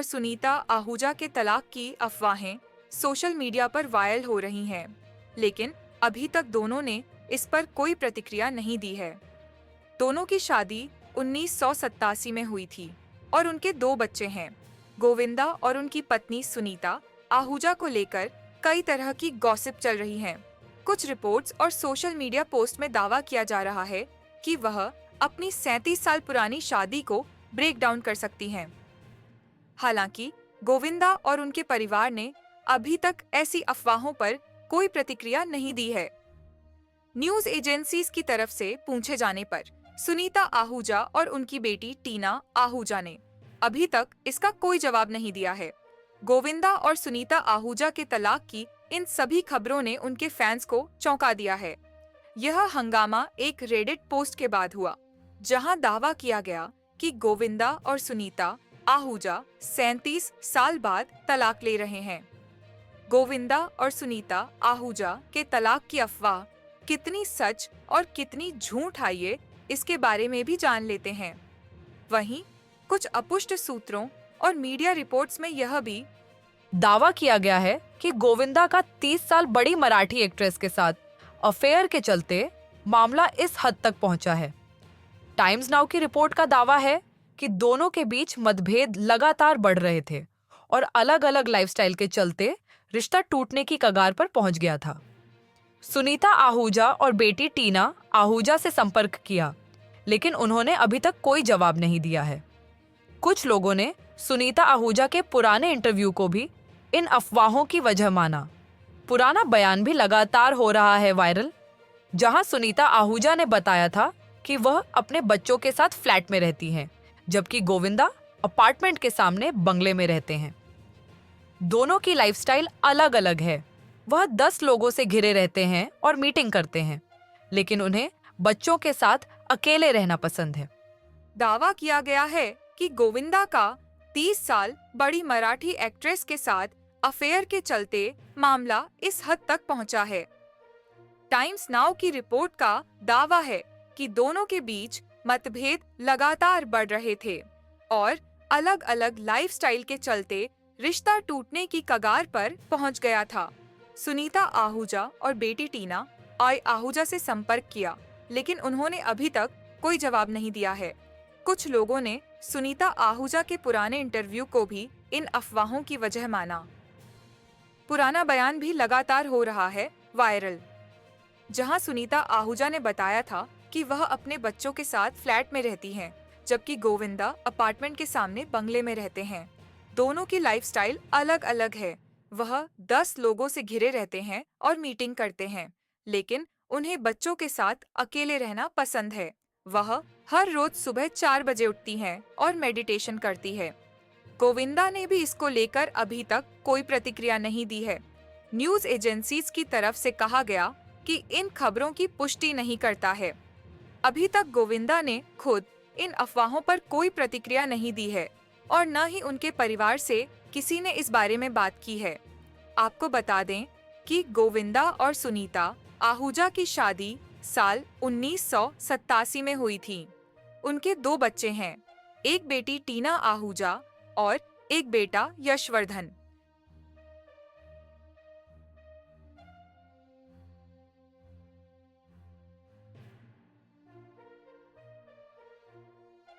और सुनीता आहूजा के तलाक की अफवाहें सोशल मीडिया पर वायरल हो रही हैं, लेकिन अभी तक दोनों ने इस पर कोई प्रतिक्रिया नहीं दी है। दोनों की शादी 1987 में हुई थी और उनके 2 बच्चे हैं। गोविंदा और उनकी पत्नी सुनीता आहूजा को लेकर कई तरह की गॉसिप चल रही हैं। कुछ रिपोर्ट्स और सोशल मीडिया पोस्ट में दावा किया जा रहा है कि वह अपनी 37 साल पुरानी शादी को ब्रेक डाउन कर सकती हैं। हालांकि गोविंदा और उनके परिवार ने अभी तक ऐसी अफवाहों पर कोई प्रतिक्रिया नहीं दी है। न्यूज एजेंसीज की तरफ से पूछे जाने पर सुनीता आहूजा और उनकी बेटी टीना आहूजा ने अभी तक इसका कोई जवाब नहीं दिया है। गोविंदा और सुनीता आहूजा के तलाक की इन सभी खबरों ने उनके फैंस को चौंका दिया है। यह हंगामा एक रेडिट पोस्ट के बाद हुआ, जहां दावा किया गया कि गोविंदा और सुनीता आहूजा 37 साल बाद तलाक ले रहे हैं। गोविंदा और सुनीता आहूजा के तलाक की अफवाह कितनी सच और कितनी झूठ, आइए इसके बारे में भी जान लेते हैं। वहीं कुछ अपुष्ट सूत्रों और मीडिया रिपोर्ट्स में यह भी दावा किया गया है कि गोविंदा का 30 साल बड़ी मराठी एक्ट्रेस के साथ अफेयर के चलते मामला इस हद तक पहुंचा है। टाइम्स नाउ की रिपोर्ट का दावा है कि दोनों के बीच मतभेद लगातार बढ़ रहे थे और अलग अलग लाइफस्टाइल के चलते रिश्ता टूटने की कगार पर पहुंच गया था। सुनीता आहूजा और बेटी टीना आहूजा से संपर्क किया, लेकिन उन्होंने अभी तक कोई जवाब नहीं दिया है। कुछ लोगों ने सुनीता आहूजा के पुराने इंटरव्यू को भी इन अफवाहों की वजह माना। पुराना बयान भी लगातार हो रहा है वायरल, जहां सुनीता आहूजा ने बताया था कि वह अपने बच्चों के साथ फ्लैट में रहती हैं, जबकि गोविंदा अपार्टमेंट के सामने बंगले में रहते हैं। दोनों की लाइफस्टाइल अलग अलग है। वह 10 लोगों से घिरे रहते हैं और मीटिंग करते हैं, लेकिन उन्हें बच्चों के साथ अकेले रहना पसंद है। दावा किया गया है कि गोविंदा का 30 साल बड़ी मराठी एक्ट्रेस के साथ अफेयर के चलते मामला इस हद तक पहुंचा है। टाइम्स नाउ की रिपोर्ट का दावा है कि दोनों के बीच मतभेद लगातार बढ़ रहे थे और अलग अलग लाइफस्टाइल के चलते रिश्ता टूटने की कगार पर पहुंच गया था। सुनीता आहूजा और बेटी टीना आहूजा से संपर्क किया, लेकिन उन्होंने अभी तक कोई जवाब नहीं दिया है। कुछ लोगों ने सुनीता आहूजा के पुराने इंटरव्यू को भी इन अफवाहों की वजह माना। पुराना बयान भी लगातार हो रहा है वायरल, जहां सुनीता आहूजा ने बताया था कि वह अपने बच्चों के साथ फ्लैट में रहती हैं, जबकि गोविंदा अपार्टमेंट के सामने बंगले में रहते हैं। दोनों की लाइफस्टाइल अलग अलग है। वह 10 लोगों से घिरे रहते हैं और मीटिंग करते हैं, लेकिन उन्हें बच्चों के साथ अकेले रहना पसंद है। वह हर रोज सुबह 4 बजे उठती हैं और मेडिटेशन करती है। गोविंदा ने भी इसको लेकर अभी तक कोई प्रतिक्रिया नहीं दी है। न्यूज एजेंसीज की तरफ से कहा गया कि इन खबरों की पुष्टि नहीं करता है। अभी तक गोविंदा ने खुद इन अफवाहों पर कोई प्रतिक्रिया नहीं दी है और न ही उनके परिवार से किसी ने इस बारे में बात की है। आपको बता दें कि गोविंदा और सुनीता आहूजा की शादी साल 1987 में हुई थी। उनके 2 बच्चे हैं, एक बेटी टीना आहूजा और एक बेटा यशवर्धन।